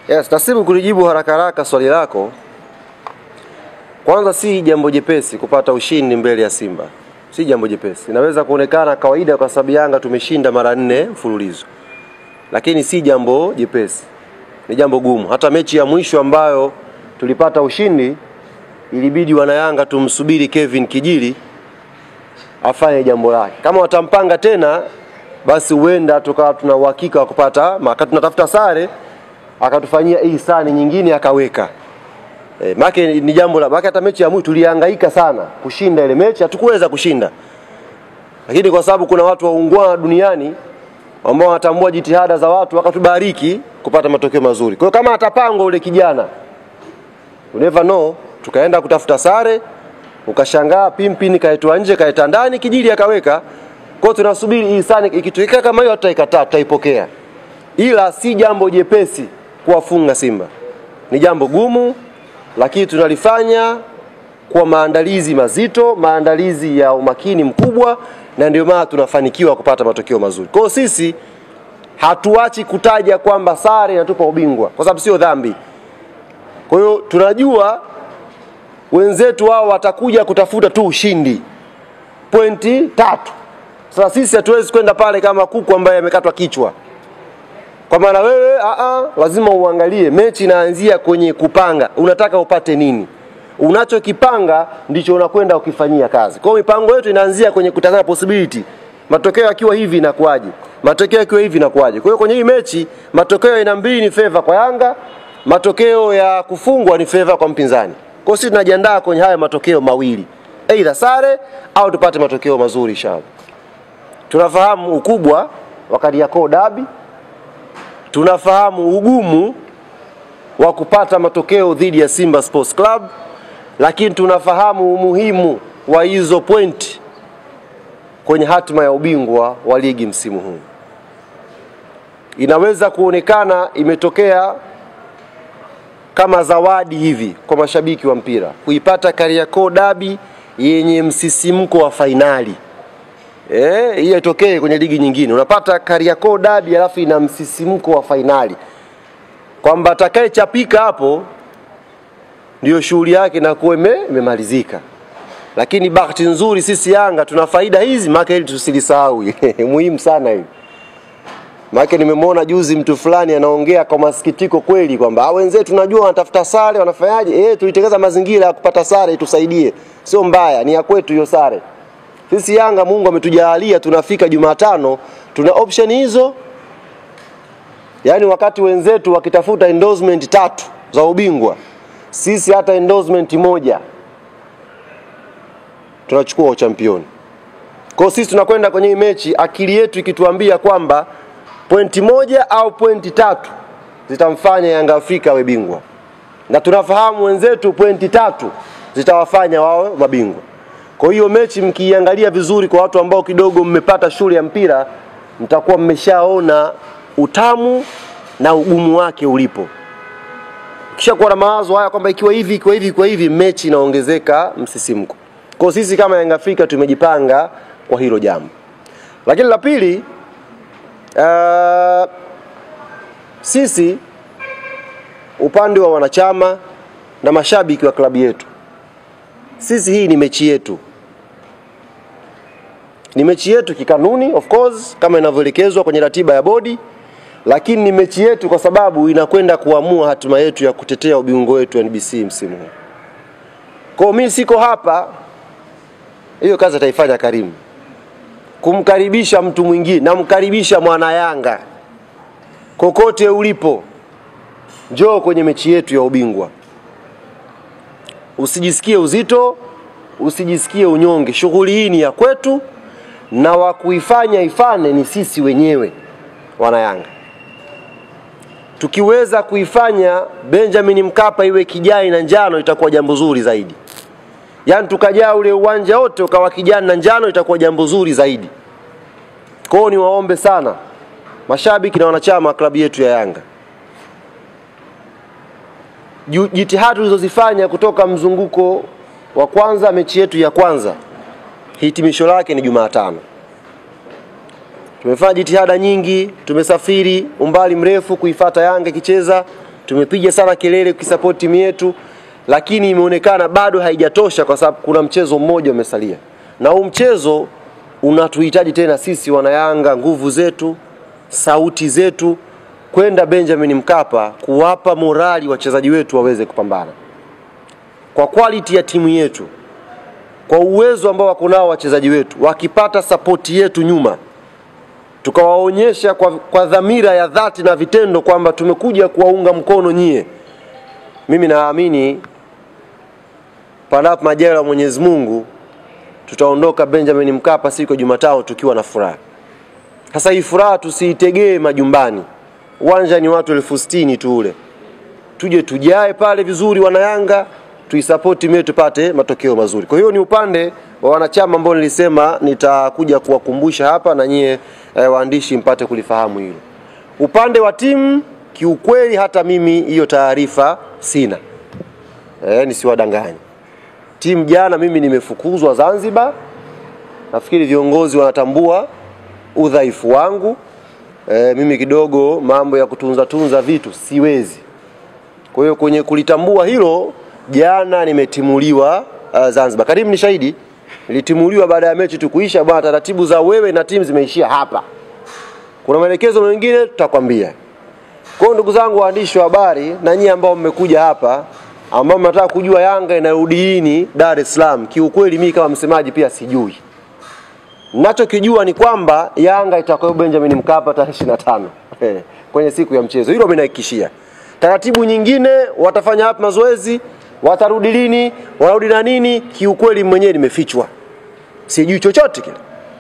Yes, Nasibu, kulijibu haraka swali lako. Kwanza, si jambo jepesi kupata ushindi mbele ya Simba. Si jambo jepesi. Inaweza kuonekana kawaida kwa sababu Yanga tumeshinda mara 4 mfululizo. Lakini si jambo jepesi. Ni jambo gumu. Hata mechi ya mwisho ambayo tulipata ushindi, ilibidi wana Yanga tumsubiri Kevin Kijili afanye jambo lake. Kama watampanga tena, basi huenda tukawa tuna uhakika wa kupata, maka tunatafuta sare, akatufanyia ihsani nyingine akaweka. Maana ni jambo la, maana hata mechi ya mwisho tulihangaika sana kushinda ile mechi, hatukuweza kushinda. Lakini kwa sababu kuna watu waungwana duniani ambao wanatambua jitihada za watu, wakatubariki kupata matokeo mazuri. Kwa hiyo kama atapangwa ule kijana, you never know, tukaenda kutafuta sare, ukashangaa Pimpini kaitwa nje kaita ndani, Kijili akaweka. Kwa hiyo tunasubiri ihsani, ikitokea kama hiyo tutaikataa, tutaipokea. Ila si jambo jepesi kuwafunga Simba. Ni jambo gumu, lakini tunalifanya kwa maandalizi mazito, maandalizi ya umakini mkubwa, na ndio maana tunafanikiwa kupata matokeo mazuri. Kwa hiyo sisi hatuachi kutaja kwamba sare inatupa ubingwa, kwa sababu sio dhambi. Kwa hiyo tunajua wenzetu wao watakuja kutafuta tu ushindi. Pointi 3. Sasa sisi hatuwezi kwenda pale kama kuku ambaye amekatwa kichwa. Kwa maana wewe lazima uangalie mechi inaanzia kwenye kupanga. Unataka upate nini? Unachokipanga ndicho unakwenda ukifanyia kazi. Kwa hiyo mipango yetu inaanzia kwenye kutazama possibility. Matokeo yakiwa hivi inakuaje? Matokeo yakiwa hivi inakuaje? Kwa hiyo kwenye hii mechi matokeo ina mbili ni favor kwa Yanga, matokeo ya kufungwa ni favor kwa mpinzani. Kwa hiyo sisi tunajiandaa kwenye haya matokeo mawili. Aidha sare au tupate matokeo mazuri inshallah. Tunafahamu ukubwa wa Kariakoo Derby. Tunafahamu ugumu wa kupata matokeo dhidi ya Simba Sports Club, lakini tunafahamu umuhimu wa hizo point kwenye hatima ya ubingwa wa ligi msimu huu. Inaweza kuonekana imetokea kama zawadi hivi kwa mashabiki wa mpira kuipata Kariakoo Derby yenye msisimko wa finali. Hii itokee kwenye ligi nyingine. Unapata Kariakoo Derby alafu ina msisimko wa finali. Kwamba atakayechapika hapo ndio shughuli yake na kuwa imemalizika. Lakini bahati nzuri sisi Yanga tuna faida hizi, maana ili tusilisahau. Muhimu sana hili. Maana nimemwona juzi mtu fulani anaongea kwa masikitiko kweli kwamba wenzetu tunajua wanatafuta sare, wanafanyaje? Tulitengeza mazingira ya kupata sare itusaidie. Sio mbaya, ni ya kwetu hiyo sare. Sisi Yanga Mungu ametujalia tunafika Jumatano, tuna option hizo. Yaani wakati wenzetu wakitafuta endorsement 3 za ubingwa, sisi hata endorsement 1 tunachukua uchampioni. Kwa sisi tunakwenda kwenye hii mechi akili yetu ikituambia kwamba pointi 1 au pointi 3 zitamfanya Yanga Afrika awe bingwa. Na tunafahamu wenzetu pointi 3 zitawafanya wao mabingwa. Kwa hiyo mechi mkiangalia vizuri, kwa watu ambao kidogo mmepata shule ya mpira, mtakuwa mmeshaona utamu na ugumu wake ulipo. Kisha kuwa na mawazo haya kwamba ikiwa hivi mechi inaongezeka msisimko. Kwa sisi kama Yanga Afrika tumejipanga kwa hilo jambo. Lakini la pili, sisi upande wa wanachama na mashabiki wa klabu yetu, sisi hii ni mechi yetu. Ni mechi yetu kikanuni, of course, kama inavyoelekezwa kwenye ratiba ya bodi, lakini ni mechi yetu kwa sababu inakwenda kuamua hatima yetu ya kutetea ubingwa wetu wa NBC msimu huu. Kwa mimi siko hapa, hiyo kazi ataifanya Karim, kumkaribisha mtu mwingine, na mkaribisha mwana Yanga kokote ulipo, njoo kwenye mechi yetu ya ubingwa. Usijisikie uzito, usijisikie unyonge. Shughuli hii ni ya kwetu, na wa kuifanya ifane ni sisi wenyewe wana Yanga. Tukiweza kuifanya Benjamin Mkapa iwe kijani na njano, itakuwa jambo zuri zaidi. Yaani tukajaa ule uwanja wote ukawa kijani na njano, itakuwa jambo zuri zaidi. Kwa hiyo niwaombe sana mashabiki na wanachama wa klabu yetu ya Yanga, jitihada tulizozifanya kutoka mzunguko wa kwanza, mechi yetu ya kwanza, hitimisho lake ni Jumatano. Tumefanya jitihada nyingi, tumesafiri umbali mrefu kuifuata Yanga ikicheza, tumepiga sana kelele kuisupport timu yetu, lakini imeonekana bado haijatosha kwa sababu kuna mchezo mmoja umesalia. Na huu mchezo unatuhitaji tena sisi wanayanga, nguvu zetu, sauti zetu, kwenda Benjamin Mkapa kuwapa morali wachezaji wetu waweze kupambana. Kwa quality ya timu yetu, kwa uwezo ambao wako nao wachezaji wetu, wakipata support yetu nyuma, tukawaonyesha kwa dhamira ya dhati na vitendo kwamba tumekuja kuwaunga mkono nyie, mimi naamini panapo majaliwa ya Mwenyezi Mungu tutaondoka Benjamin Mkapa siku ya Jumatano tukiwa na furaha. Sasa hii furaha tusiitegee majumbani. Uwanja ni watu 60,000 tu ule. Tuje tujae pale vizuri wanayanga, tuisupport timu yetu tupate matokeo mazuri. Kwa hiyo ni upande wa wanachama ambao nilisema nitakuja kuwakumbusha hapa na nyie waandishi mpate kulifahamu hilo. Upande wa timu kiukweli hata mimi hiyo taarifa sina. Nisiwadanganye. Timu jana mimi nimefukuzwa Zanzibar. Nafikiri viongozi wanatambua udhaifu wangu. Mimi kidogo mambo ya kutunza vitu siwezi. Kwa hiyo kwenye kulitambua hilo, jana nimetimuliwa Zanzibar. Karibu ni shahidi, nilitimuliwa baada ya mechi tukuisha, bwana taratibu za wewe na timu zimeishia hapa. Kuna maelekezo mengine tutakwambia. Kwa hiyo ndugu zangu waandishi wa habari na nyinyi ambao mmekuja hapa, ambao mnataka kujua Yanga inarudi lini Dar es Salaam, kiukweli mimi kama msemaji pia sijui. Ninachokijua ni kwamba Yanga itakuwa Benjamin Mkapa tarehe 25 kwenye siku ya mchezo. Hilo mimi nahakikishia. Taratibu nyingine watafanya hapa mazoezi, watarudi lini, wanarudi na nini, kiukweli mwenyewe nimefichwa. Sijui chochote kile.